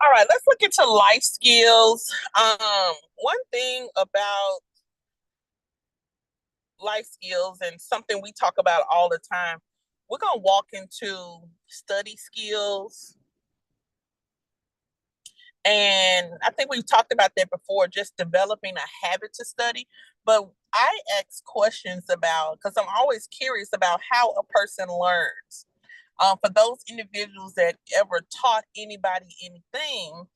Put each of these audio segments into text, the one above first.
All right, let's look into life skills. One thing about life skills and something we talk about all the time, we're going to walk into study skills. And I think we've talked about that before, just developing a habit to study. But I ask questions about, because I'm always curious about how a person learns. For those individuals that ever taught anybody anything,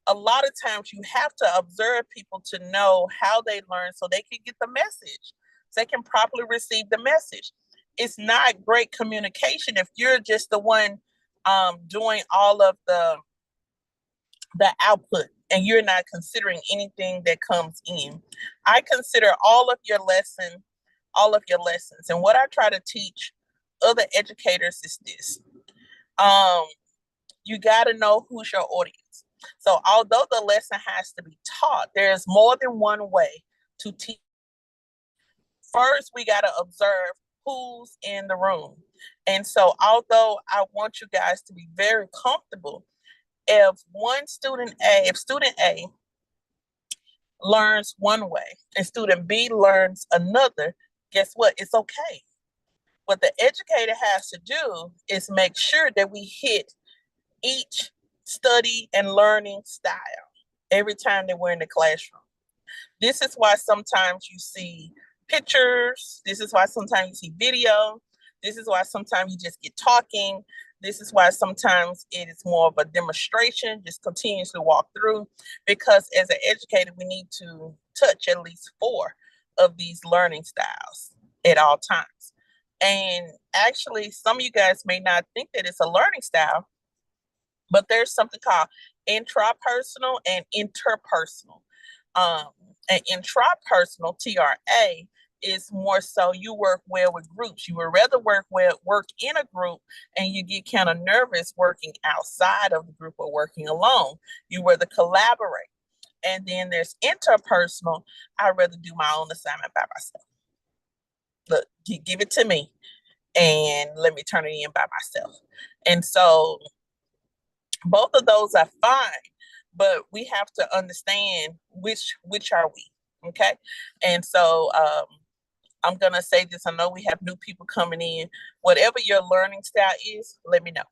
a lot of times you have to observe people to know how they learn so they can get the message, so they can properly receive the message. It's not great communication if you're just the one doing all of the output and you're not considering anything that comes in. I consider all of your lessons. And what I try to teach other educators is this. Um, you got to know who's your audience. So although the lesson has to be taught, there's more than one way to teach. First, we got to observe who's in the room. And so although I want you guys to be very comfortable, if student A learns one way and student B learns another, guess what? It's okay. What the educator has to do is make sure that we hit each study and learning style every time that we're in the classroom. This is why sometimes you see pictures. This is why sometimes you see video. This is why sometimes you just get talking. This is why sometimes it is more of a demonstration, just continuously walk through, because as an educator, we need to touch at least four of these learning styles at all times. And actually, some of you guys may not think that it's a learning style, but there's something called intrapersonal and interpersonal. Um, and intrapersonal, TRA, is more so you work well with groups. You would rather work in a group, and you get kind of nervous working outside of the group or working alone. You rather collaborate. And then there's interpersonal. I'd rather do my own assignment by myself. Look, you give it to me and let me turn it in by myself. And so both of those are fine, but we have to understand which are we. Okay. And so I'm gonna say this. I know we have new people coming in. Whatever your learning style is, let me know.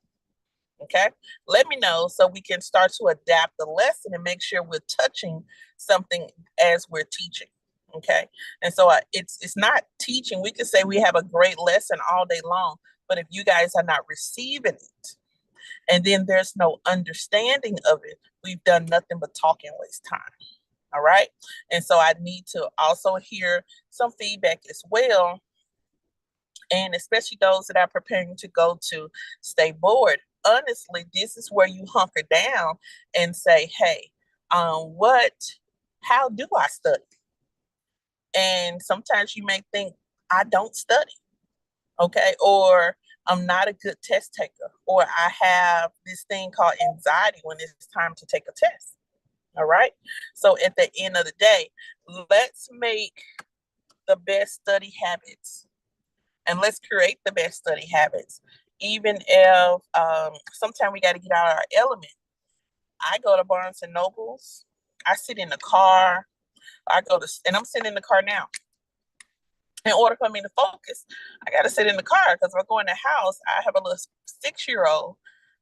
Okay. Let me know so we can start to adapt the lesson and make sure we're touching something as we're teaching. Okay. And so it's not teaching. We can say we have a great lesson all day long, but if you guys are not receiving it, and then there's no understanding of it, we've done nothing but talk and waste time. All right. And so I need to also hear some feedback as well. And especially those that are preparing to go to state board. Honestly, this is where you hunker down and say, hey, what, how do I study? And sometimes you may think, I don't study. Okay. Or I'm not a good test taker, or I have this thing called anxiety when it's time to take a test. All right. So at the end of the day, let's make the best study habits and let's create the best study habits. Even if sometimes we got to get out of our element. I go to Barnes and Nobles. I sit in the car. And I'm sitting in the car now. In order for me to focus, I got to sit in the car because if I go in the house, I have a little 6-year-old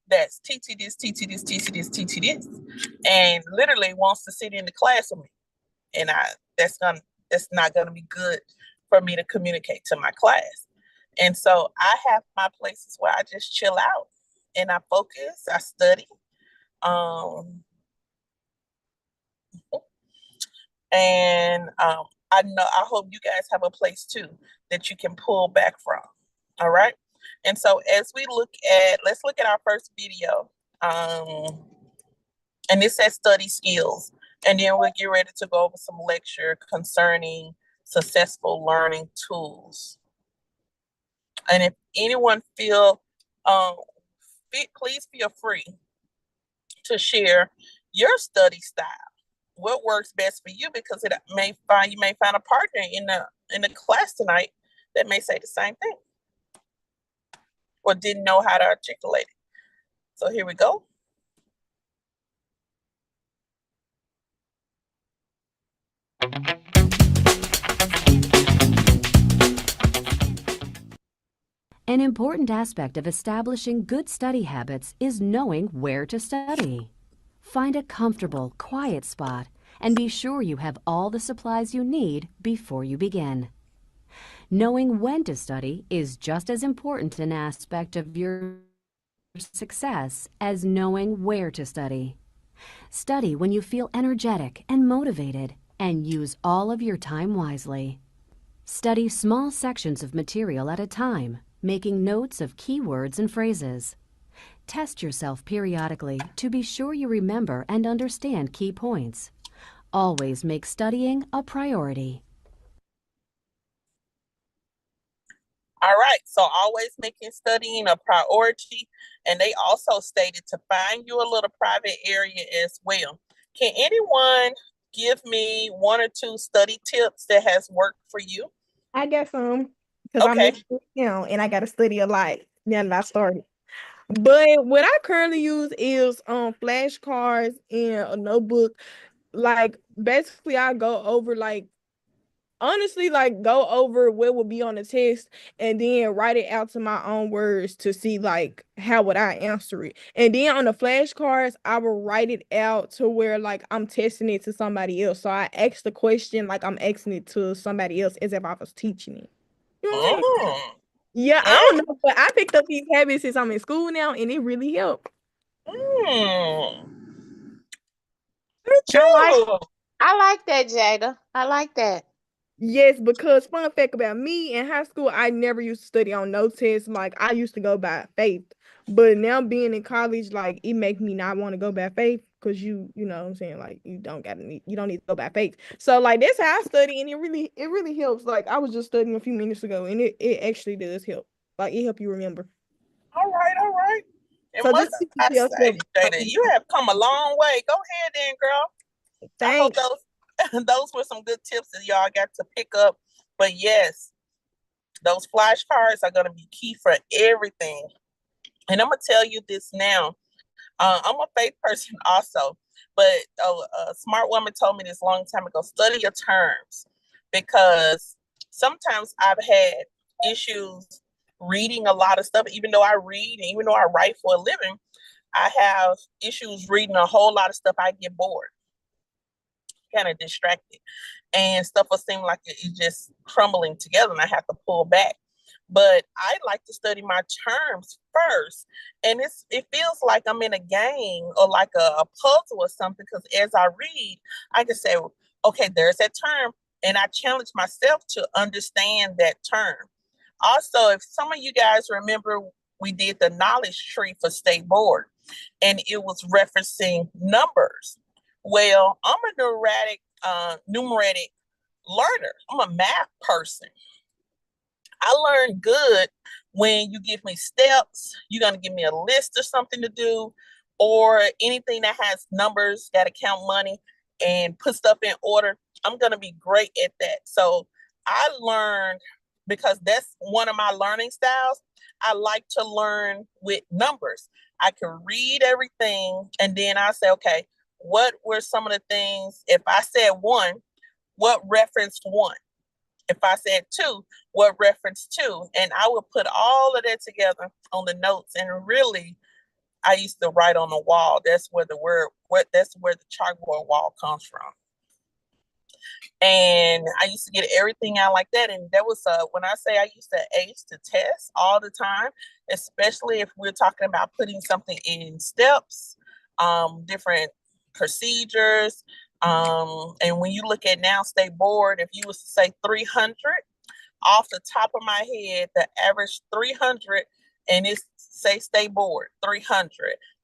that's TT this, TT this, TT this, TT this, and literally wants to sit in the class with me. And that's not gonna be good for me to communicate to my class. And so I have my places where I just chill out and I focus, I study. And I hope you guys have a place too that you can pull back from. All right. And so as let's look at our first video. And this says study skills. And then we'll get ready to go over some lecture concerning successful learning tools. And if anyone please feel free to share your study style. What works best for you, because you may find a partner in the class tonight that may say the same thing or didn't know how to articulate it. So here we go. An important aspect of establishing good study habits is knowing where to study. Find a comfortable, quiet spot and be sure you have all the supplies you need before you begin. Knowing when to study is just as important an aspect of your success as knowing where to study. Study when you feel energetic and motivated, and use all of your time wisely. Study small sections of material at a time, making notes of keywords and phrases. Test yourself periodically to be sure you remember and understand key points. Always make studying a priority. All right, so always making studying a priority. And they also stated to find you a little private area as well. Can anyone give me one or two study tips that has worked for you? I got some because I'm Okay. in school now and I got to study a lot now that I started. But what I currently use is flashcards and a notebook. Like basically, I go over like honestly like go over what would be on the test and then write it out to my own words to see like how would I answer it. And then on the flashcards, I will write it out to where like I'm testing it to somebody else. So I ask the question like I'm asking it to somebody else as if I was teaching it. You know what I'm saying? Mm. Yeah, I Mm. don't know, but I picked up these habits since I'm in school now, and it really helped. Mm. Good I like job. I like that, Jada. I like that. Yes, because fun fact about me in high school, I never used to study on no tests. Like I used to go by faith, but now being in college, like it make me not want to go by faith because you know what I'm saying, like you don't need to go by faith. So like that's how I study, and it really helps. Like I was just studying a few minutes ago, and it actually does help. Like it help you remember. All right, all right. And So must just keep I yourself. say, Jada, you have come a long way. Go ahead then, girl. I hope Thanks. those were some good tips that y'all got to pick up. But yes, those flashcards are going to be key for everything. And I'm going to tell you this now. I'm a faith person also, but a smart woman told me this long time ago, study your terms, because sometimes I've had issues reading a lot of stuff. Even though I read and even though I write for a living, I have issues reading a whole lot of stuff. I get bored, kind of distracted, and stuff will seem like it's just crumbling together and I have to pull back. But I like to study my terms first. And it feels like I'm in a game or like a puzzle or something, because as I read, I can say, okay, there's that term. And I challenge myself to understand that term. Also, if some of you guys remember, we did the knowledge tree for state board, and it was referencing numbers. Well, I'm a numeric learner. I'm a math person. I learn good when you give me steps. You're going to give me a list of something to do, or anything that has numbers, got to count money and put stuff in order. I'm going to be great at that. So I learned, because that's one of my learning styles. I like to learn with numbers. I can read everything and then I say, okay, what were some of the things? If I said one, what referenced one? If I said two, what reference two? And I would put all of that together on the notes. And really, I used to write on the wall. That's where that's where the chalkboard wall comes from. And I used to get everything out like that. And that was when I say I used to ace the test all the time, especially if we're talking about putting something in steps, different procedures. And when you look at now state board, if you was to say 300, off the top of my head, the average 300, and it's say state board 300.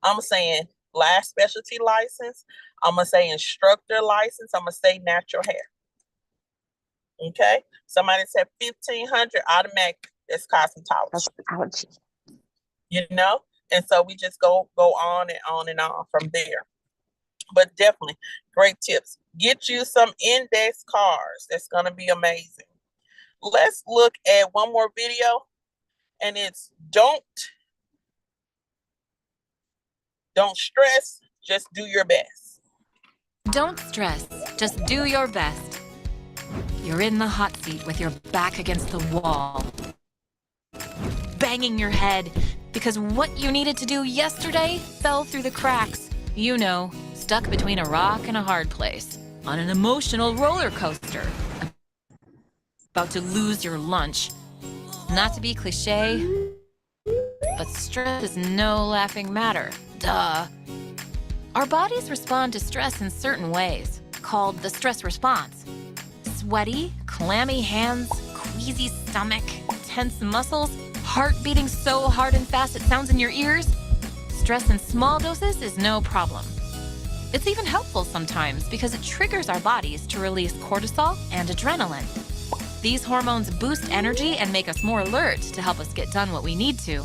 I'm saying last specialty license. I'm gonna say instructor license. I'm gonna say natural hair. Okay. Somebody said 1,500, automatic. It's cosmetology. Cosmetology. You know, and so we just go on and on and on from there. But definitely great tips. Get you some index cards. That's gonna be amazing. Let's look at one more video, and it's don't stress, just do your best. Don't stress, just do your best. You're in the hot seat with your back against the wall, banging your head because what you needed to do yesterday fell through the cracks. You know, stuck between a rock and a hard place, on an emotional roller coaster, about to lose your lunch. Not to be cliche, but stress is no laughing matter. Duh. Our bodies respond to stress in certain ways, called the stress response. Sweaty, clammy hands, queasy stomach, tense muscles, heart beating so hard and fast it sounds in your ears. Stress in small doses is no problem. It's even helpful sometimes because it triggers our bodies to release cortisol and adrenaline. These hormones boost energy and make us more alert to help us get done what we need to.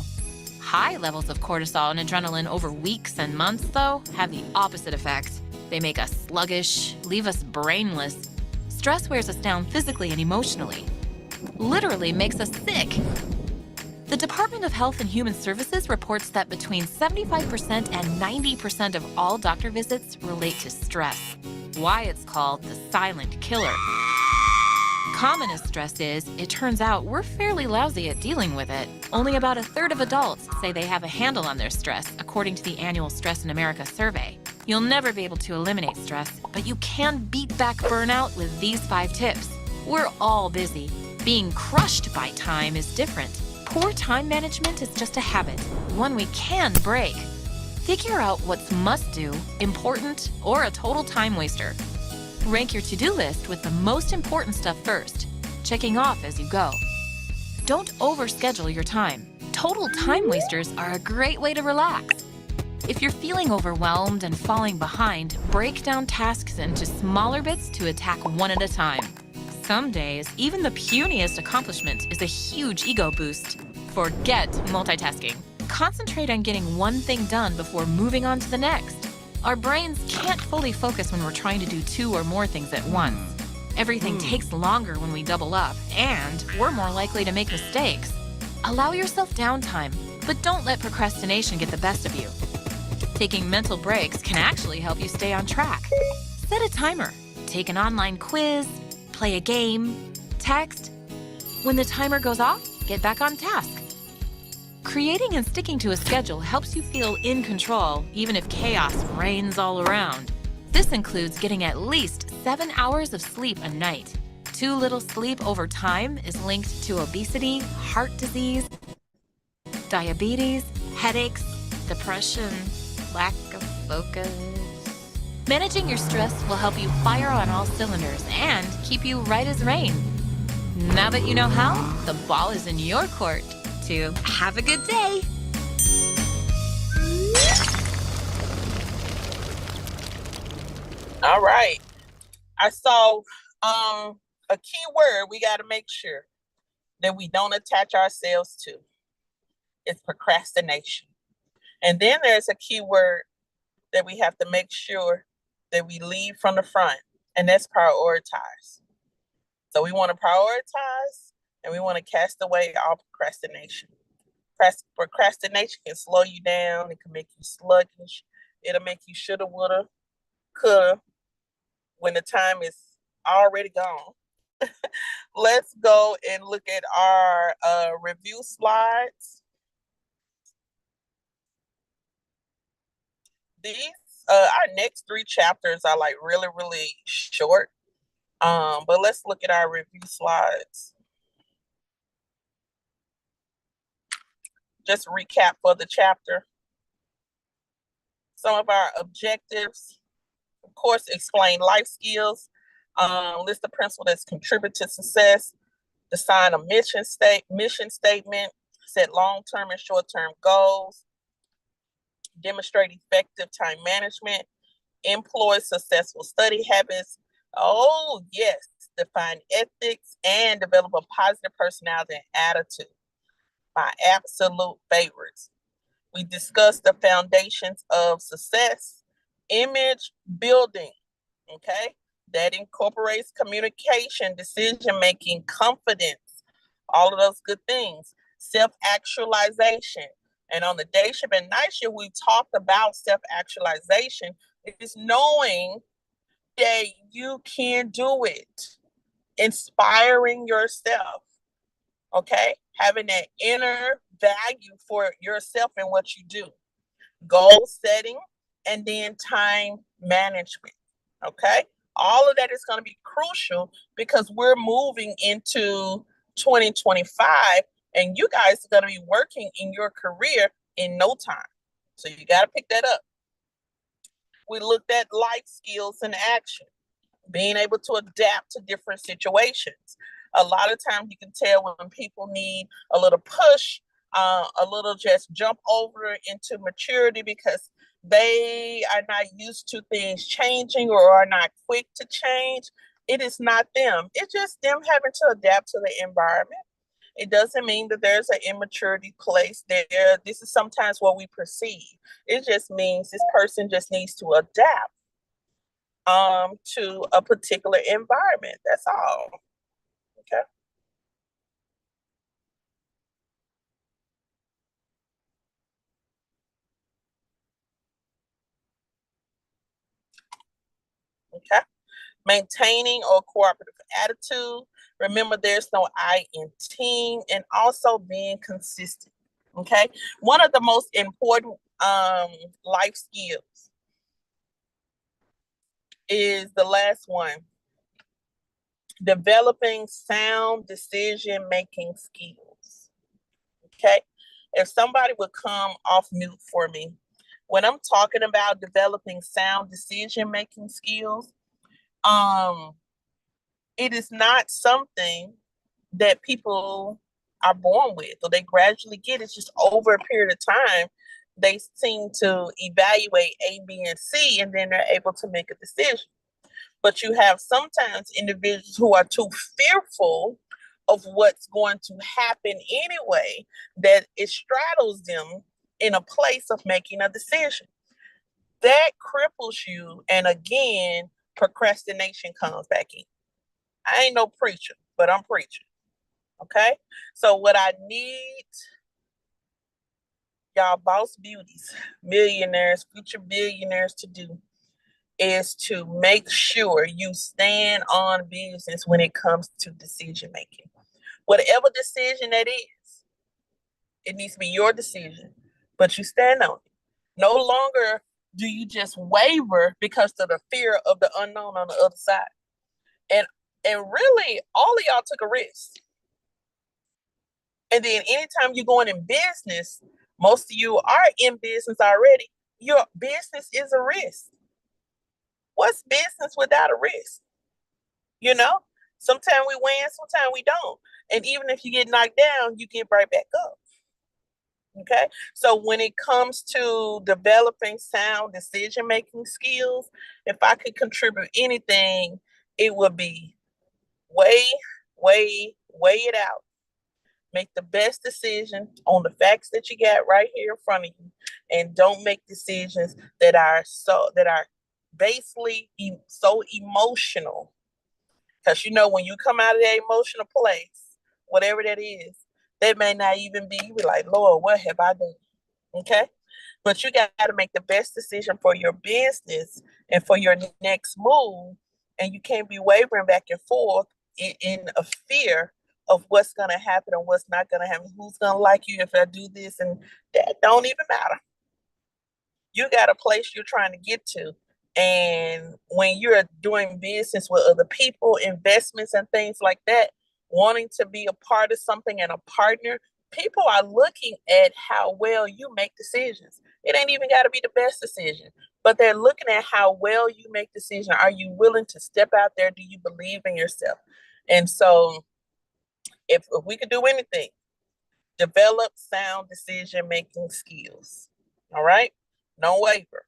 High levels of cortisol and adrenaline over weeks and months, though, have the opposite effect. They make us sluggish, leave us brainless. Stress wears us down physically and emotionally. Literally makes us sick. The Department of Health and Human Services reports that between 75% and 90% of all doctor visits relate to stress. Why it's called the silent killer. Common as stress is, it turns out we're fairly lousy at dealing with it. Only about a third of adults say they have a handle on their stress, according to the annual Stress in America survey. You'll never be able to eliminate stress, but you can beat back burnout with these 5 tips. We're all busy. Being crushed by time is different. Poor time management is just a habit, one we can break. Figure out what's must-do, important, or a total time waster. Rank your to-do list with the most important stuff first, checking off as you go. Don't overschedule your time. Total time wasters are a great way to relax. If you're feeling overwhelmed and falling behind, break down tasks into smaller bits to attack one at a time. Some days, even the puniest accomplishment is a huge ego boost. Forget multitasking. Concentrate on getting one thing done before moving on to the next. Our brains can't fully focus when we're trying to do 2 or more things at once. Everything takes longer when we double up, and we're more likely to make mistakes. Allow yourself downtime, but don't let procrastination get the best of you. Taking mental breaks can actually help you stay on track. Set a timer, take an online quiz, play a game, text. When the timer goes off, get back on task. Creating and sticking to a schedule helps you feel in control, even if chaos reigns all around. This includes getting at least 7 hours of sleep a night. Too little sleep over time is linked to obesity, heart disease, diabetes, headaches, depression, lack of focus. Managing your stress will help you fire on all cylinders and keep you right as rain. Now that you know how, the ball is in your court to have a good day. All right. I saw a key word we got to make sure that we don't attach ourselves to. It's procrastination. And then there's a key word that we have to make sure that we lead from the front, and that's prioritize. So we want to prioritize and we want to cast away all procrastination. Procrastination can slow you down. It can make you sluggish. It'll make you shoulda, woulda, coulda when the time is already gone. Let's go and look at our review slides. These, our next 3 chapters are like really, really short. But let's look at our review slides. Just recap for the chapter. Some of our objectives, of course, explain life skills, list the principles that contribute to success, design a mission statement, set long-term and short-term goals, demonstrate effective time management, employ successful study habits. Oh, yes, define ethics and develop a positive personality and attitude. My absolute favorites. We discussed the foundations of success, image building, okay? That incorporates communication, decision-making, confidence, all of those good things. Self-actualization. And on the day shift and night shift, we talked about self-actualization. It is knowing that you can do it. inspiring yourself, okay? Having that inner value for yourself and what you do, goal setting, and then time management, okay? All of that is going to be crucial because we're moving into 2025 and you guys are going to be working in your career in no time. So you got to pick that up. We looked at life skills in action, being able to adapt to different situations. A lot of times you can tell when people need a little push, a little just jump over into maturity because they are not used to things changing or are not quick to change. It is not them. It's just them having to adapt to the environment. It doesn't mean that there's an immaturity place there. This is sometimes what we perceive. It just means this person just needs to adapt to a particular environment. That's all. Okay. Okay. Maintaining a cooperative attitude. Remember, there's no I in team, and also being consistent. Okay. One of the most important life skills is the last one, developing sound decision making skills. Okay. If somebody would come off mute for me, when I'm talking about developing sound decision making skills, it is not something that people are born with or they gradually get. It's just over a period of time, they seem to evaluate A, B, and C, and then they're able to make a decision. But you have sometimes individuals who are too fearful of what's going to happen anyway, that it straddles them in a place of making a decision. That cripples you. And again, procrastination comes back in. I ain't no preacher, but I'm preaching. Okay. So what I need y'all boss beauties, millionaires, future billionaires to do is to make sure you stand on business when it comes to decision making. Whatever decision that is, it needs to be your decision, but you stand on it. No longer do you just waver because of the fear of the unknown on the other side. And really, all of y'all took a risk. And then anytime you're going in business, most of you are in business already. Your business is a risk. What's business without a risk? You know, sometimes we win, sometimes we don't. And even if you get knocked down, you get right back up. Okay. So when it comes to developing sound decision making skills, if I could contribute anything, it would be weigh it out. Make the best decision on the facts that you got right here in front of you, and don't make decisions that are basically so emotional. Because when you come out of that emotional place, whatever that is, that may not even be. You be like, Lord, what have I done? Okay, but you got to make the best decision for your business and for your next move, and you can't be wavering back and forth in a fear of what's going to happen and what's not going to happen. Who's going to like you if I do this? And that don't even matter. You got a place you're trying to get to. And when you're doing business with other people, investments and things like that, wanting to be a part of something and a partner, people are looking at how well you make decisions. It ain't even got to be the best decision, but they're looking at how well you make decisions. Are you willing to step out there? Do you believe in yourself? And so if we could do anything, develop sound decision-making skills. All right? No waver.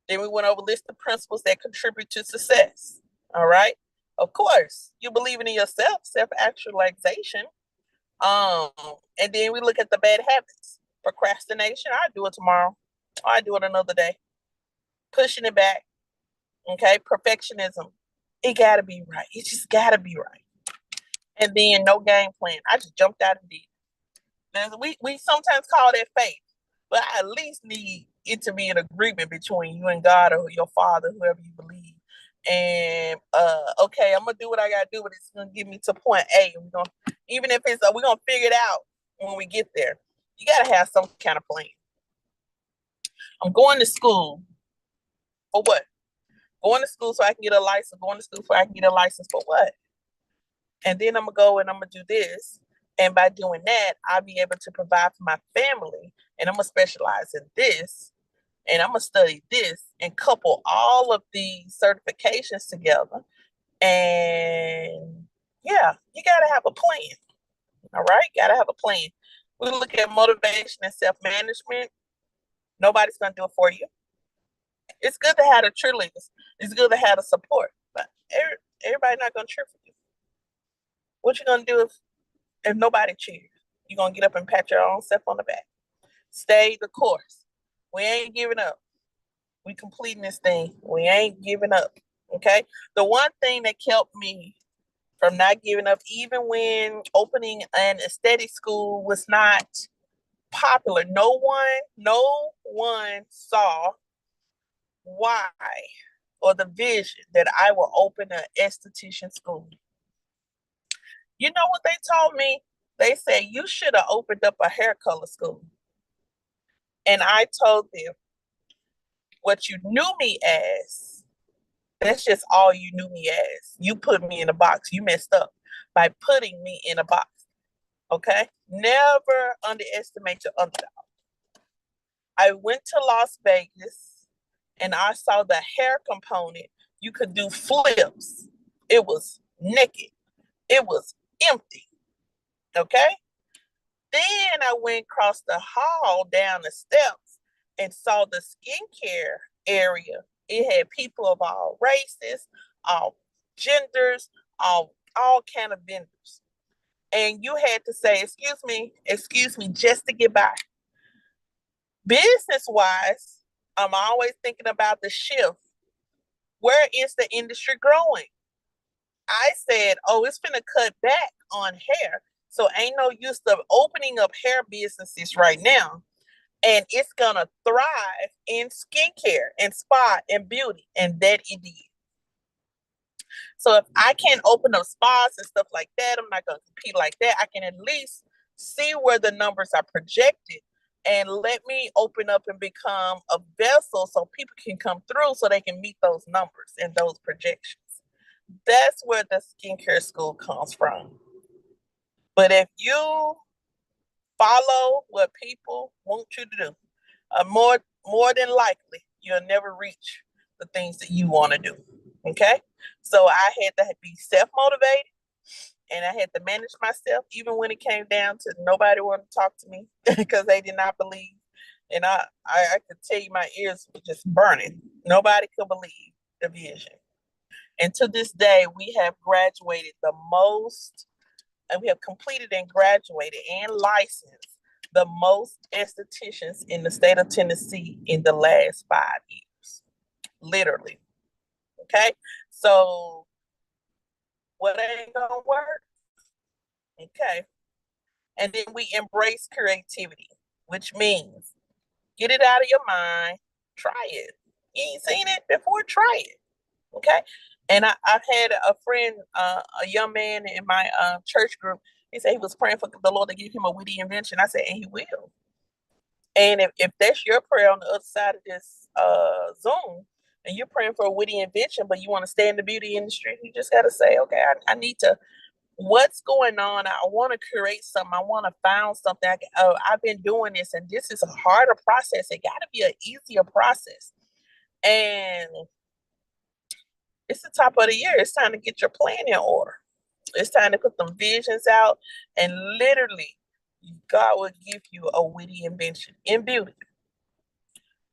Then we went over a list of principles that contribute to success. All right? Of course, you believing in yourself, self-actualization. And then we look at the bad habits. Procrastination, I'll do it tomorrow. I'll do it another day. Pushing it back. Okay? Perfectionism. It gotta be right. It just gotta be right. And then no game plan. I just jumped out and did it. We sometimes call that faith, but I at least need it to be an agreement between you and God or your father, whoever you believe. And okay, I'm gonna do what I gotta do, but it's gonna get me to point A. Even if it's we're gonna figure it out when we get there. You gotta have some kind of plan. I'm going to school for what? Going to school so I can get a license. Going to school so I can get a license for what? And then I'm gonna go and I'm gonna do this. And by doing that, I'll be able to provide for my family. And I'm gonna specialize in this. And I'm gonna study this and couple all of these certifications together. And yeah, you gotta have a plan. All right, gotta have a plan. We look at motivation and self-management. Nobody's gonna do it for you. It's good to have the cheerleaders. It's good to have the support, but everybody's not gonna cheer for you. What you gonna do if nobody cheers? You're gonna get up and pat your own self on the back. Stay the course. We ain't giving up. We completing this thing. We ain't giving up. Okay. The one thing that kept me from not giving up, even when opening an aesthetic school was not popular, no one saw why or the vision that I will open an esthetician school. You know what they told me? They said, you should have opened up a hair color school. And I told them, what you knew me as, that's just all you knew me as. You put me in a box. You messed up by putting me in a box. Okay? Never underestimate your underdog. I went to Las Vegas and I saw the hair component. You could do flips. It was naked. It was empty. Okay? Then I went across the hall down the steps and saw the skincare area. It had people of all races, all genders, all kind of vendors. And you had to say, excuse me, just to get by. Business-wise, I'm always thinking about the shift. Where is the industry growing? I said, oh, it's going to cut back on hair. So ain't no use of opening up hair businesses right now. And it's going to thrive in skincare and spa and beauty. And that it did. So if I can't open up spas and stuff like that, I'm not going to compete like that. I can at least see where the numbers are projected and let me open up and become a vessel so people can come through so they can meet those numbers and those projections. That's where the skincare school comes from. But if you follow what people want you to do, more than likely, you'll never reach the things that you want to do. Okay? So I had to be self-motivated and I had to manage myself, even when it came down to nobody wanted to talk to me because they did not believe. And I could tell you my ears were just burning. Nobody could believe the vision. And to this day, we have graduated the most, and we have completed and graduated and licensed the most estheticians in the state of Tennessee in the last 5 years. Literally. Okay? So, what ain't gonna work? Okay. And then we embrace creativity, which means get it out of your mind, try it. You ain't seen it before, try it. Okay? And I've had a friend, a young man in my church group. He said he was praying for the Lord to give him a witty invention. I said, and he will. And if that's your prayer on the other side of this Zoom, and you're praying for a witty invention, but you want to stay in the beauty industry, you just got to say, okay, I need to, what's going on? I want to create something. I want to find something. I've been doing this, and this is a harder process. It got to be an easier process. And it's the top of the year. It's time to get your plan in order. It's time to put some visions out, and literally, God will give you a witty invention in beauty.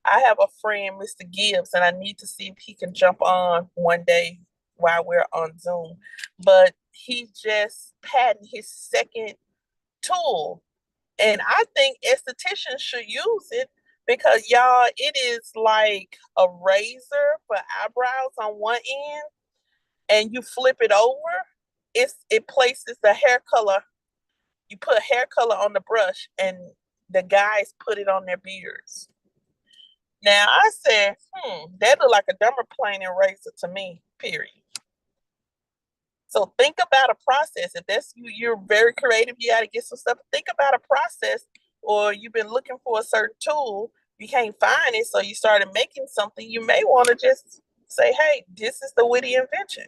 I have a friend, Mr. Gibbs, and I need to see if he can jump on one day while we're on Zoom. But he just patented his second tool. And I think estheticians should use it because, y'all, it is like a razor for eyebrows on one end, and you flip it over. It places the hair color. You put hair color on the brush, and the guys put it on their beards. Now I said, that look like a dermaplane eraser to me, period. So think about a process. If that's you, you're very creative, you got to get some stuff. Think about a process, or you've been looking for a certain tool, you can't find it, so you started making something. You may want to just say, hey, this is the witty invention.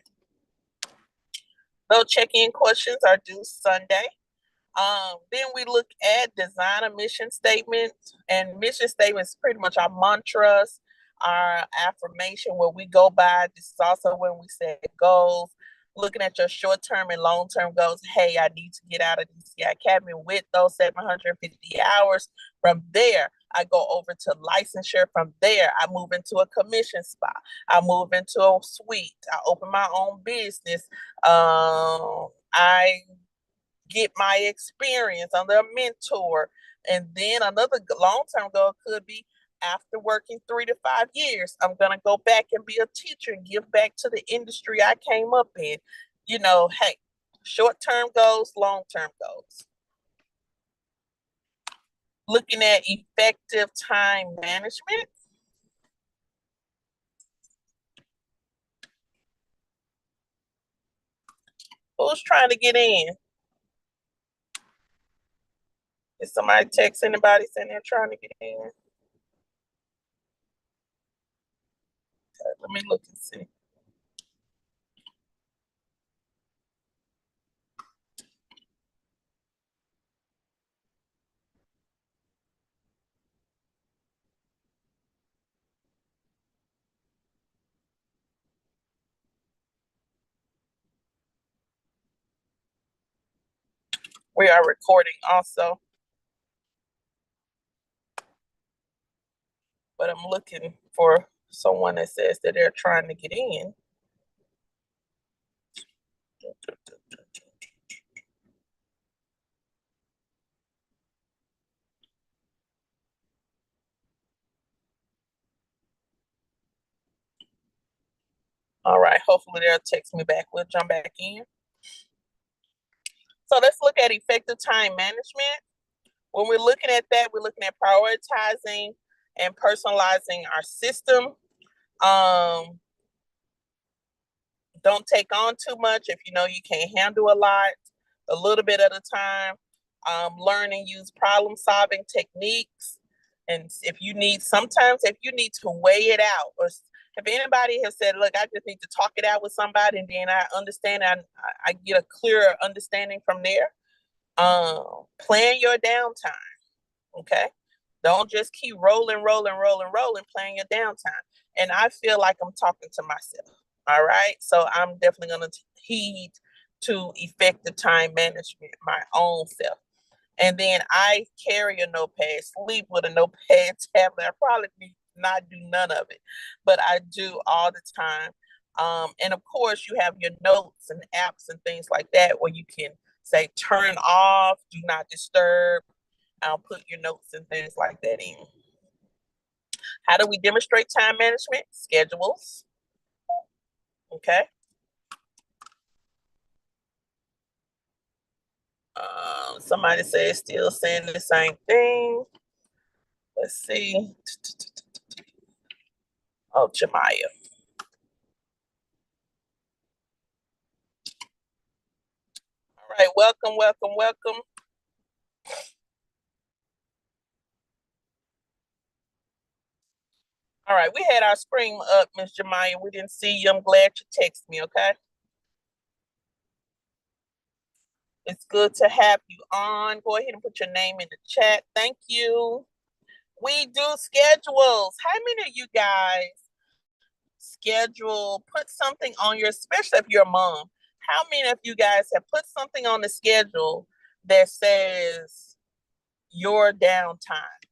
Those check-in questions are due Sunday. Then we look at design a mission statement, and mission statements pretty much our mantras, our affirmation, where we go by. This is also when we set goals. Looking at your short-term and long-term goals. Hey, I need to get out of DCI Academy with those 750 hours. From there, I go over to licensure. From there, I move into a commission spot. I move into a suite. I open my own business. I get my experience under a mentor. And then another long-term goal could be, after working 3 to 5 years, I'm going to go back and be a teacher and give back to the industry I came up in. You know, hey, short-term goals, long-term goals. Looking at effective time management. Who's trying to get in? Is somebody text anybody saying they're trying to get in? Okay, let me look and see. We are recording also. But I'm looking for someone that says that they're trying to get in. All right, hopefully they'll text me back. We'll jump back in. So let's look at effective time management. When we're looking at that, we're looking at prioritizing and personalizing our system. Don't take on too much if you know you can't handle a little bit at a time. Learn and use problem solving techniques. And if you need to weigh it out, or if anybody has said, look, I just need to talk it out with somebody, and then I understand, I get a clearer understanding from there. Plan your downtime, okay? Don't just keep rolling, plan your downtime. And I feel like I'm talking to myself, all right? So I'm definitely going to heed to effective time management, my own self. And then I carry a notepad, sleep with a notepad tablet. I probably not do none of it, but I do all the time. And of course, you have your notes and apps and things like that where you can say turn off, do not disturb. I'll put your notes and things like that in. How do we demonstrate time management? Schedules. Okay. Somebody says still saying the same thing. Let's see. Oh, Jemiah. All right, welcome. All right, we had our screen up, Miss Jemiah. We didn't see you. I'm glad you texted me, okay? It's good to have you on. Go ahead and put your name in the chat. Thank you. We do schedules. How many of you guys put something on your, especially if you're a mom, how many of you guys have put something on the schedule that says your downtime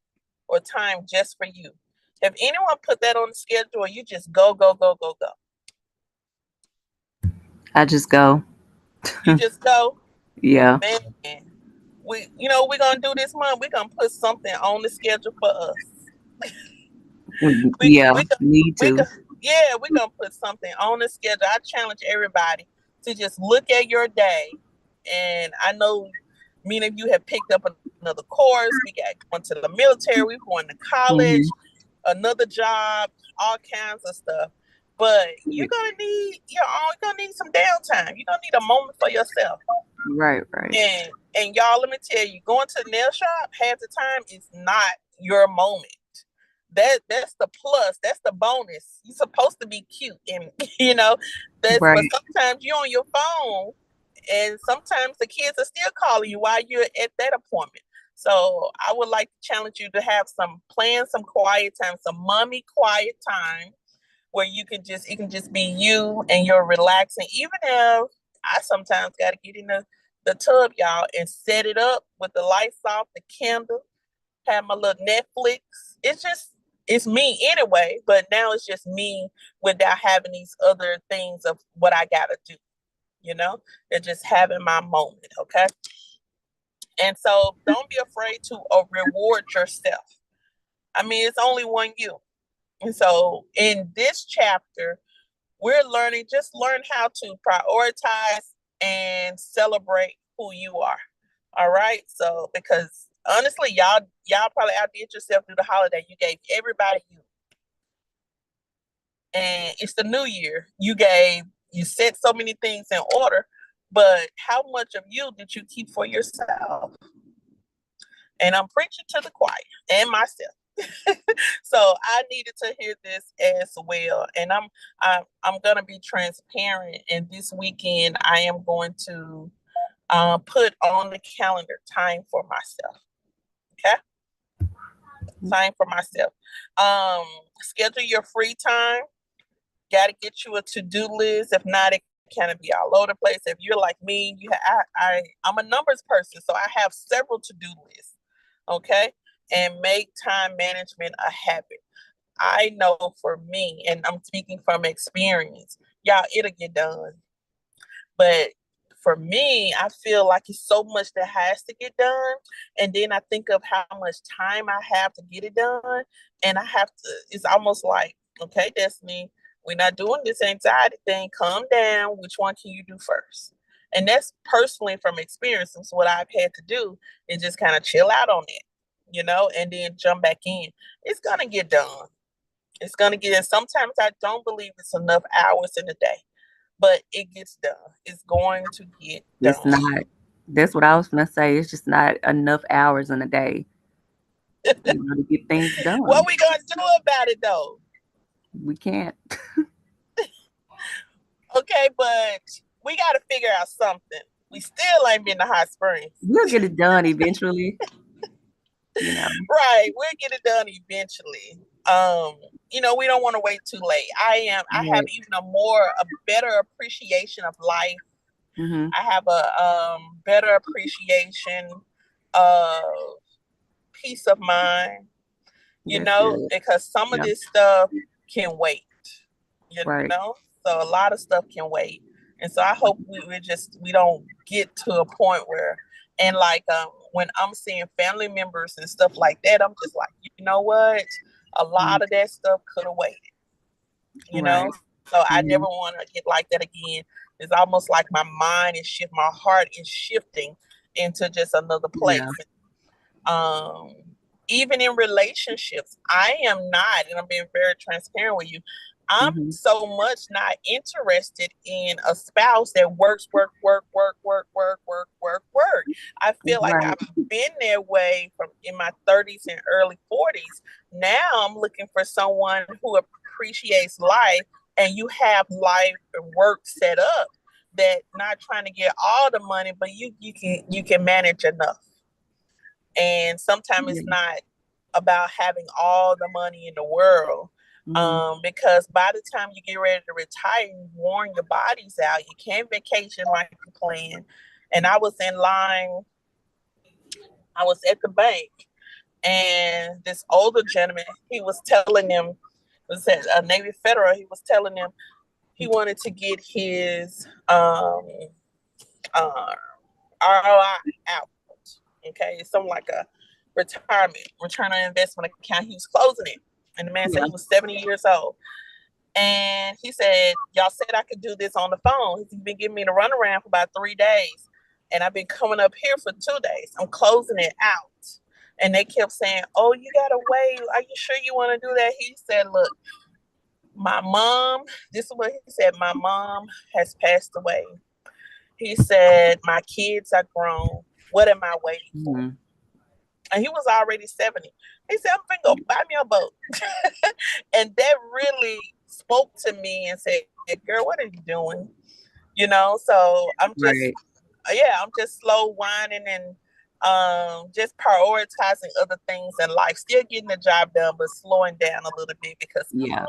or time just for you? Have anyone put that on the schedule, or you just go? I just go. You just go? Yeah. Man, we're going to do this month. We're going to put something on the schedule for us. Need to. We're going to put something on the schedule. I challenge everybody to just look at your day. And I know many of you have picked up another course. We got going to the military. We're going to college. another job, all kinds of stuff. But you're gonna need some downtime. You're gonna need a moment for yourself. Right. And y'all, let me tell you, going to the nail shop half the time is not your moment. That's the plus. That's the bonus. You're supposed to be cute, and that's. Right. But sometimes you're on your phone, and sometimes the kids are still calling you while you're at that appointment. So I would like to challenge you to have some quiet time, some mommy quiet time, where it can just be you and you're relaxing. Even if I sometimes got to get in the tub, y'all, and set it up with the lights off, the candle, have my little Netflix. It's me anyway, but now it's just me without having these other things of what I gotta do, and just having my moment, okay? And so don't be afraid to reward yourself. I mean, it's only one you. And so in this chapter, we're learn how to prioritize and celebrate who you are. All right. So because honestly, y'all probably outdid yourself through the holiday. You gave everybody you. And it's the new year. You set so many things in order, but how much of you did you keep for yourself? And I'm preaching to the choir and myself. So I needed to hear this as well. And I'm gonna be transparent. And this weekend I am going to put on the calendar time for myself. Okay, time for myself. Schedule your free time. Got to get you a to-do list. If not, it kind of be all over the place. If you're like me, I'm a numbers person, so I have several to-do lists. Okay, and make time management a habit. I know for me, and I'm speaking from experience, y'all, it'll get done. But for me, I feel like it's so much that has to get done. And then I think of how much time I have to get it done. And it's almost like, okay, Destiny, we're not doing this anxiety thing. Calm down. Which one can you do first? And that's personally from experience. So what I've had to do is just kind of chill out on it, and then jump back in. It's going to get done. It's going to get in. Sometimes I don't believe it's enough hours in a day, but it gets done. It's going to get done. It's not. That's what I was going to say. It's just not enough hours in a day to get things done. What we going to do about it, though? We can't. Okay, but we got to figure out something. We still ain't been to hot springs. We'll get it done eventually. Right, we'll get it done eventually. We don't want to wait too late. I have even a better appreciation of life. Mm-hmm. I have a better appreciation of peace of mind, because some of this stuff can wait, right. So a lot of stuff can wait. And so I hope we don't get to a point where, and like when I'm seeing family members and stuff like that, I'm just like, you know what? A lot of that stuff could have waited, right. So I never want to get like that again. It's almost like my mind my heart is shifting into just another place. Yeah. Even in relationships, I am not, and I'm being very transparent with you, I'm so much not interested in a spouse that works. I feel like I've been that way from in my 30s and early 40s. Now I'm looking for someone who appreciates life, and you have life and work set up, that not trying to get all the money, but you can manage enough. And sometimes it's not about having all the money in the world. Because by the time you get ready to retire, you've worn your bodies out. You can't vacation like you planned. And I was in line. I was at the bank, and this older gentleman, he was telling them, it was a Navy Federal, he was telling them he wanted to get his ROI out. Okay, it's something like a retirement, return on investment account. He was closing it. And the man said he was 70 years old. And he said, y'all said I could do this on the phone. He's been giving me the runaround for about 3 days. And I've been coming up here for 2 days. I'm closing it out. And they kept saying, "Oh, you gotta wait. Are you sure you want to do that?" He said, "Look, my mom, this is what he said, my mom has passed away. He said, my kids are grown. What am I waiting for?" Mhm. And he was already 70. He said, "I'm gonna go buy me a boat." And that really spoke to me and said, "Girl, what are you doing?" So I'm just, Right. yeah, I'm just slow whining and just prioritizing other things in life, still getting the job done, but slowing down a little bit because Yeah.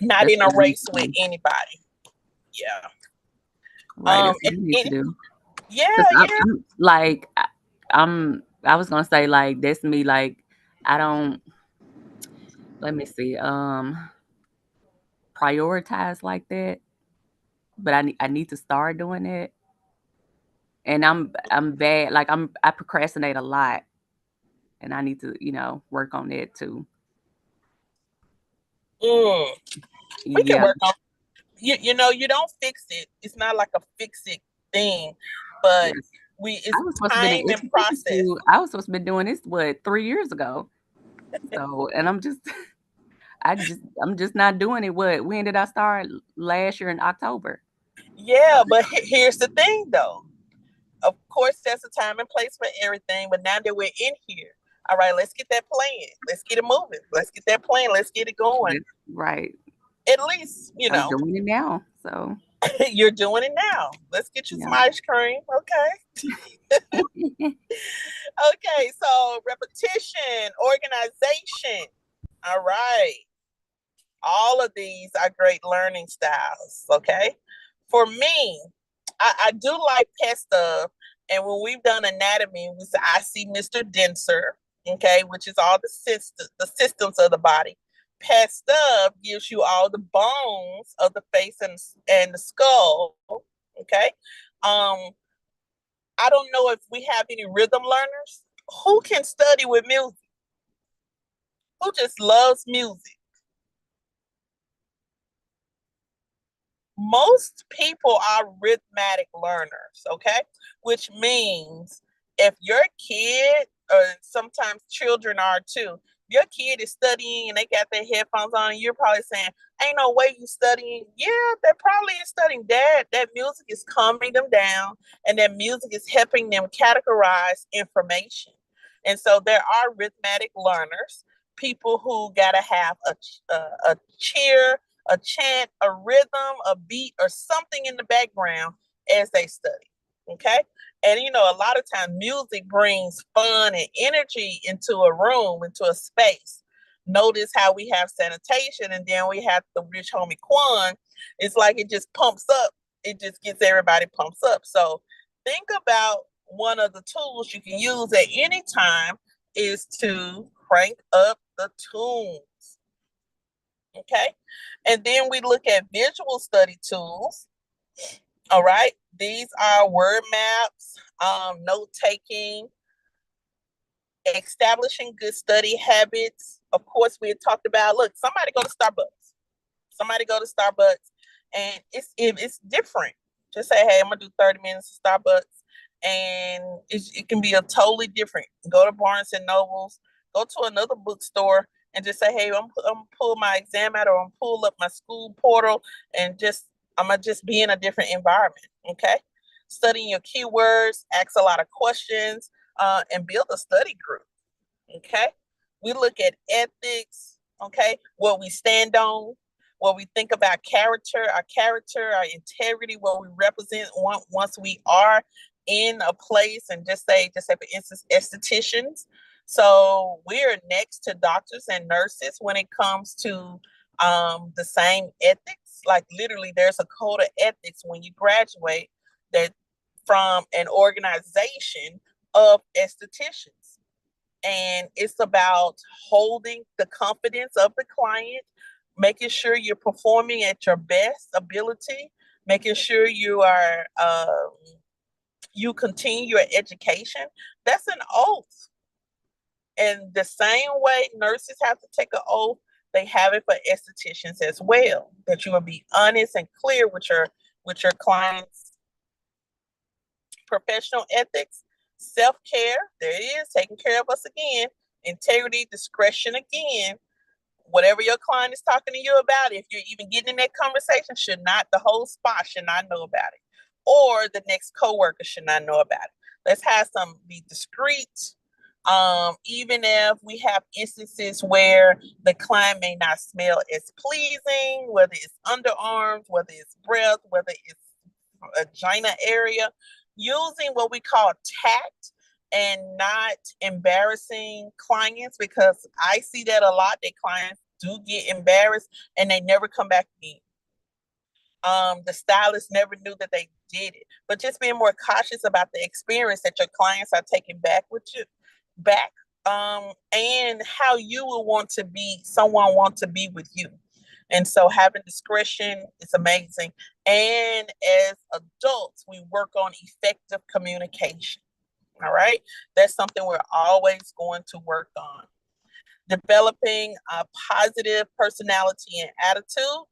not That's in a what I need race to with do. anybody. Yeah. Right. That's what And I need to do. yeah, Cause yeah. I'm like, I was gonna say like that's me. Like I don't. Let me see. Prioritize like that, but I need to start doing it. And I'm bad. Like I procrastinate a lot, and I need to work on that too. Mm, we can Yeah. work on you don't fix it. It's not like a fix it thing, but Yes. it's I was supposed to be time in and education process. school. I was supposed to be doing this 3 years ago. So, and I'm just I'm just not doing it. When did I start? Last year in October. Yeah, but here's the thing though. Of course, there's a time and place for everything, but now that we're in here, all right, let's get that plan. Let's get it moving. Let's get that plan. Let's get it going. That's right. At least, I'm doing it now. So you're doing it now. Let's get you some yeah. ice cream. Okay. Okay, so repetition, organization. All right. All of these are great learning styles. Okay. For me, I do like pet stuff. And when we've done anatomy, I see Mr. Denser, okay, which is all the systems of the body. Pet stuff gives you all the bones of the face and the skull. Okay. Um, I don't know if we have any rhythm learners who can study with music, who just loves music. Most people are rhythmic learners, okay? Which means if your kid, or sometimes children are too, your kid is studying and they got their headphones on, and you're probably saying, "Ain't no way you studying." Yeah, they're probably studying. That music is calming them down, and that music is helping them categorize information. And so there are rhythmic learners, people who gotta have a cheer, a chant, a rhythm, a beat, or something in the background as they study. Okay. And a lot of times music brings fun and energy into a room, into a space. Notice how we have sanitation and then we have the rich homie Quan. It's like it just pumps up. It just gets everybody pumps up. So think about one of the tools you can use at any time is to crank up the tune. Okay. And then we look at visual study tools. All right. These are word maps, note taking, establishing good study habits. Of course, we had talked about, look, somebody go to Starbucks. Somebody go to Starbucks and it's different. Just say, "Hey, I'm going to do 30 minutes of Starbucks." And it can be a totally different. Go to Barnes and Nobles, go to another bookstore and just say, "Hey, I'm pull my exam out, or I'm pull up my school portal and I'm going to just be in a different environment." Okay. Studying your keywords, ask a lot of questions, and build a study group. Okay. We look at ethics, okay, what we stand on, what we think about character, our integrity, what we represent once we are in a place, and just say for instance, estheticians. So we're next to doctors and nurses when it comes to the same ethics. Like literally, there's a code of ethics when you graduate that from an organization of estheticians, and it's about holding the confidence of the client, making sure you're performing at your best ability, making sure you continue your education. That's an oath. And the same way nurses have to take an oath, they have it for estheticians as well. That you will be honest and clear with your clients' professional ethics. Self-care, there it is, taking care of us again. Integrity, discretion again. Whatever your client is talking to you about, if you're even getting in that conversation, the whole spot should not know about it. Or the next coworker should not know about it. Let's have some be discreet. Even if we have instances where the client may not smell as pleasing, whether it's underarms, whether it's breath, whether it's vagina area, using what we call tact and not embarrassing clients, because I see that a lot, that clients do get embarrassed and they never come back again. The stylist never knew that they did it, but just being more cautious about the experience that your clients are taking back with you, and how you will someone want to be with you. And so having discretion is amazing. And as adults, we work on effective communication. All right. That's something we're always going to work on. Developing a positive personality and attitude.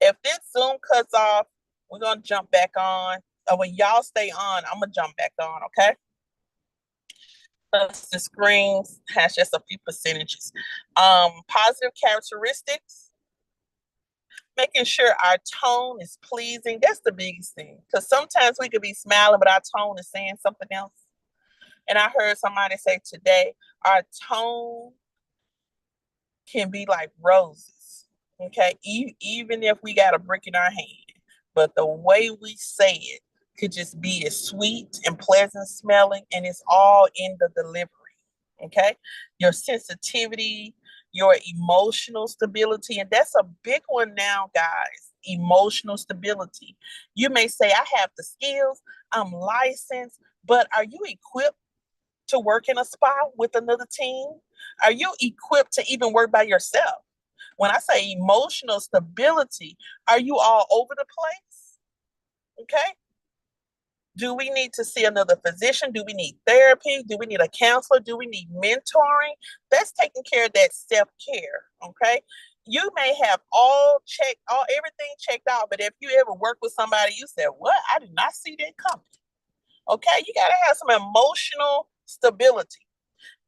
If this Zoom cuts off, we're going to jump back on. When y'all stay on, I'm going to jump back on, okay? The screen has just a few percentages. Positive characteristics. Making sure our tone is pleasing. That's the biggest thing. Because sometimes we could be smiling, but our tone is saying something else. And I heard somebody say today, our tone can be like roses. Okay. Even if we got a brick in our hand, but the way we say it could just be as sweet and pleasant smelling, and it's all in the delivery. Okay. Your sensitivity, your emotional stability, and that's a big one now, guys. Emotional stability. You may say, I have the skills, I'm licensed, but are you equipped to work in a spa with another team? Are you equipped to even work by yourself? When I say emotional stability, are you all over the place? Okay. Do we need to see another physician? Do we need therapy? Do we need a counselor? Do we need mentoring? That's taking care of that self-care, okay? You may have everything checked out, but if you ever work with somebody, you said, what? I did not see that coming. Okay, you got to have some emotional stability.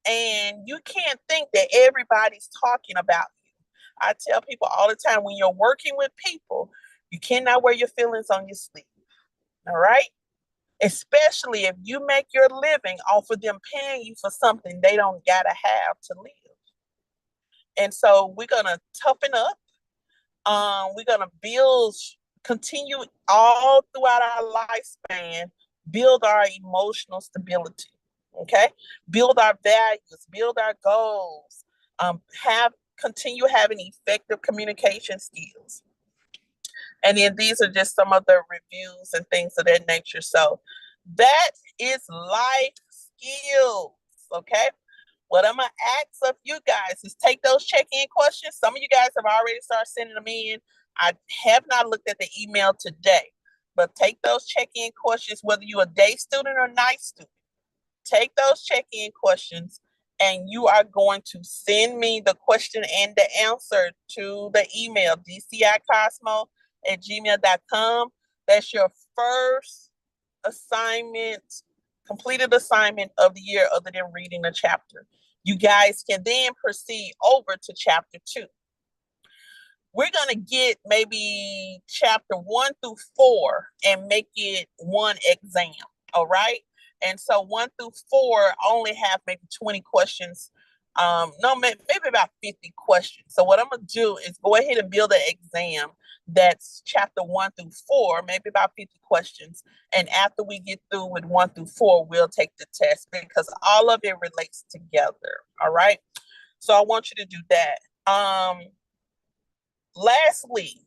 And you can't think that everybody's talking about you. I tell people all the time, when you're working with people, you cannot wear your feelings on your sleeve, all right? Especially if you make your living off of them paying you for something they don't gotta have to live. And so we're gonna toughen up. We're gonna continue all throughout our lifespan, build our emotional stability. Okay, build our values, build our goals. Continue having effective communication skills. And then these are just some of the reviews and things of that nature. So that is life skills, okay? What I'm going to ask of you guys is take those check-in questions. Some of you guys have already started sending them in. I have not looked at the email today, but take those check-in questions, whether you're a day student or night student. Take those check-in questions, and you are going to send me the question and the answer to the email, dcicosmo@gmail.com. That's your first completed assignment of the year, other than reading a chapter. You guys can then proceed over to chapter 2. We're going to get maybe chapter 1 through 4 and make it one exam, all right? And so 1 through 4 only have maybe 20 questions. Maybe about 50 questions. So what I'm going to do is go ahead and build an exam that's chapter 1 through 4, maybe about 50 questions. And after we get through with 1 through 4, we'll take the test, because all of it relates together. All right. So I want you to do that. Lastly,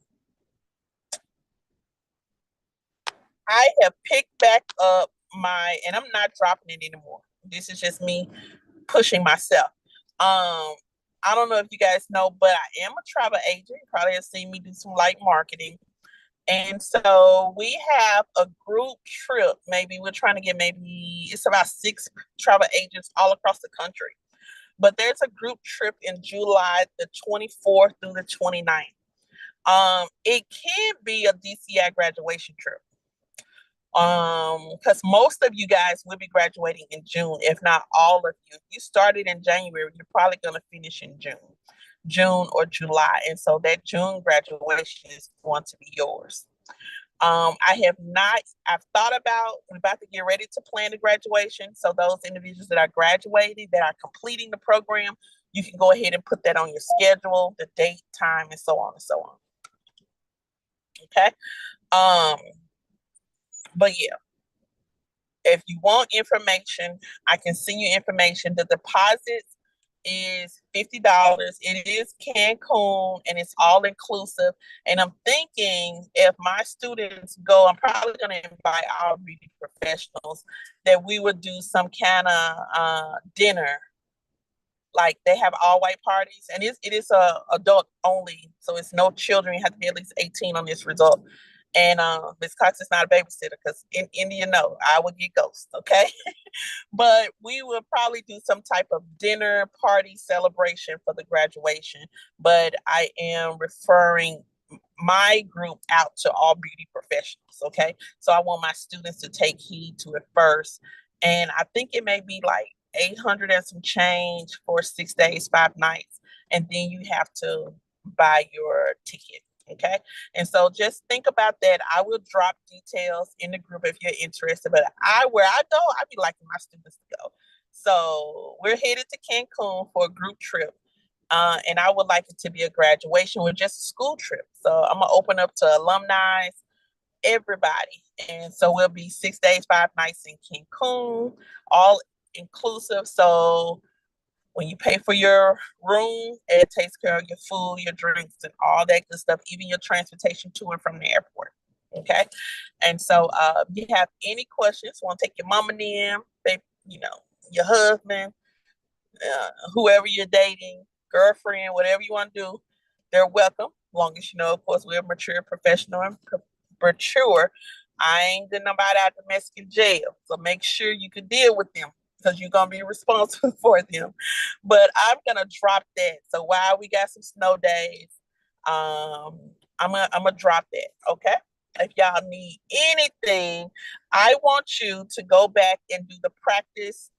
I have picked back up and I'm not dropping it anymore. This is just me pushing myself. I don't know if you guys know, but I am a travel agent. You probably have seen me do some light marketing. And so we have a group trip. Maybe we're trying to get it's about 6 travel agents all across the country. But there's a group trip in July the 24th through the 29th. It can be a DCI graduation trip. Because most of you guys will be graduating in June, if not all of you. If you started in January, you're probably going to finish in June or July. And so that June graduation is going to be yours. I've thought about, we're about to get ready to plan the graduation. So those individuals that are graduating, that are completing the program, you can go ahead and put that on your schedule, the date, time, and so on and so on. Okay. But yeah, if you want information, I can send you information. The deposit is $50. It is Cancun and it's all inclusive. And I'm thinking if my students go, I'm probably going to invite our beauty professionals, that we would do some kind of dinner. Like they have all white parties, and it is adult only, so it's no children. You have to be at least 18 on this result. And Ms. Cox is not a babysitter, because in India, no, I would get ghosts, okay? But we will probably do some type of dinner party celebration for the graduation. But I am referring my group out to all beauty professionals, okay? So I want my students to take heed to it first. And I think it may be like 800 and some change for 6 days, 5 nights. And then you have to buy your ticket. Okay. And so just think about that. I will drop details in the group if you're interested. But where I go, I be liking my students to go. So we're headed to Cancun for a group trip. And I would like it to be a graduation with just a school trip. So I'm gonna open up to alumni, everybody. And so we'll be 6 days, 5 nights in Cancun, all inclusive. So when you pay for your room, it takes care of your food, your drinks, and all that good stuff, even your transportation to and from the airport. Okay. And so if you have any questions, want to take your mama in, your husband, whoever you're dating, girlfriend, whatever you want to do, they're welcome. Long as you know, of course, we're mature, professional, and mature. I ain't getting nobody out of domestic jail. So make sure you can deal with them, because you're going to be responsible for them. But I'm going to drop that. So while we got some snow days, I'm gonna drop that, okay? If y'all need anything, I want you to go back and do the practice.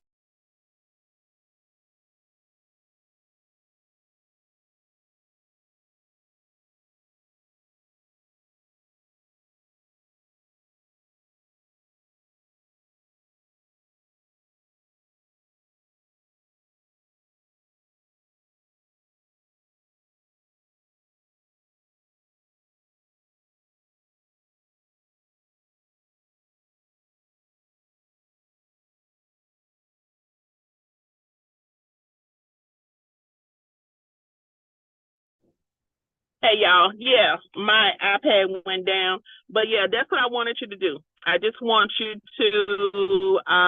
Hey y'all, yeah, my iPad went down, but yeah, that's what I wanted you to do. I just want you to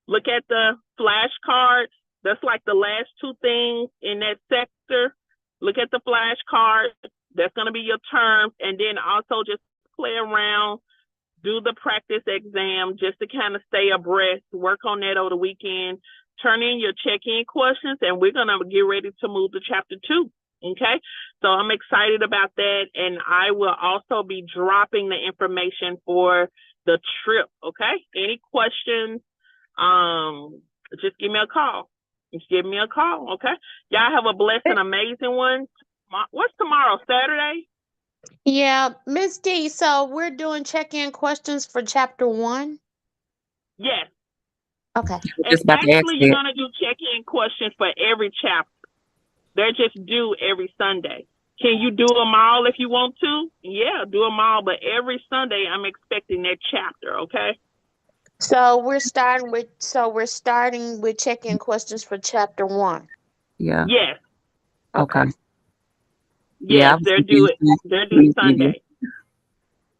look at the flashcards. That's like the last 2 things in that sector. Look at the flashcards. That's going to be your terms, and then also just play around, do the practice exam just to kind of stay abreast. Work on that over the weekend. Turn in your check-in questions, and we're going to get ready to move to chapter 2. Okay, so I'm excited about that, and I will also be dropping the information for the trip. Okay, any questions? Just give me a call. Just give me a call. Okay, y'all have a blessed and amazing one. What's tomorrow? Saturday? Yeah, Miss D, so we're doing check-in questions for chapter 1? Yes. Okay. And actually, you're going to do check-in questions for every chapter. They're just due every Sunday. Can you do them all if you want to? Yeah, do them all. But every Sunday, I'm expecting that chapter, okay? So we're starting with check-in questions for chapter 1. Yeah. Yes. Okay. Yes, they're due Sunday.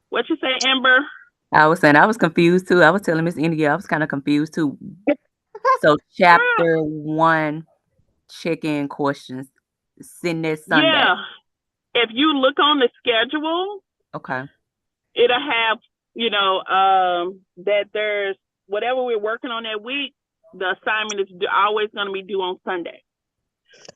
What you say, Amber? I was saying I was confused too. I was telling Miss India I was kind of confused too. So chapter 1 check-in questions, send this Sunday. Yeah. If you look on the schedule, okay, it'll have, that there's whatever we're working on that week, the assignment is always going to be due on Sunday.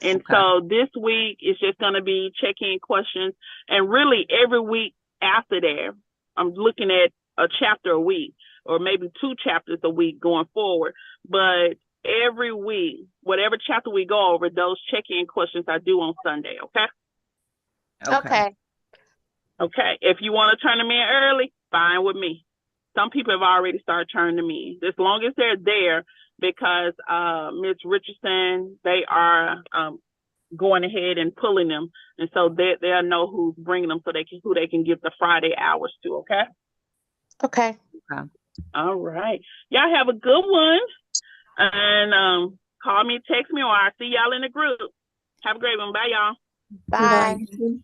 And so this week is just going to be check-in questions. And really every week after that, I'm looking at a chapter a week, or maybe 2 chapters a week going forward. But every week, whatever chapter we go over, those check-in questions I do on Sunday, okay? Okay. Okay. If you want to turn them in early, fine with me. Some people have already started turning them in. As long as they're there, because Ms. Richardson, they are going ahead and pulling them, and so they'll know who's bringing them, so who they can give the Friday hours to. Okay. Okay. All right. Y'all have a good one, and call me, text me, or I'll see y'all in the group. Have a great one. Bye, y'all. Bye. Bye.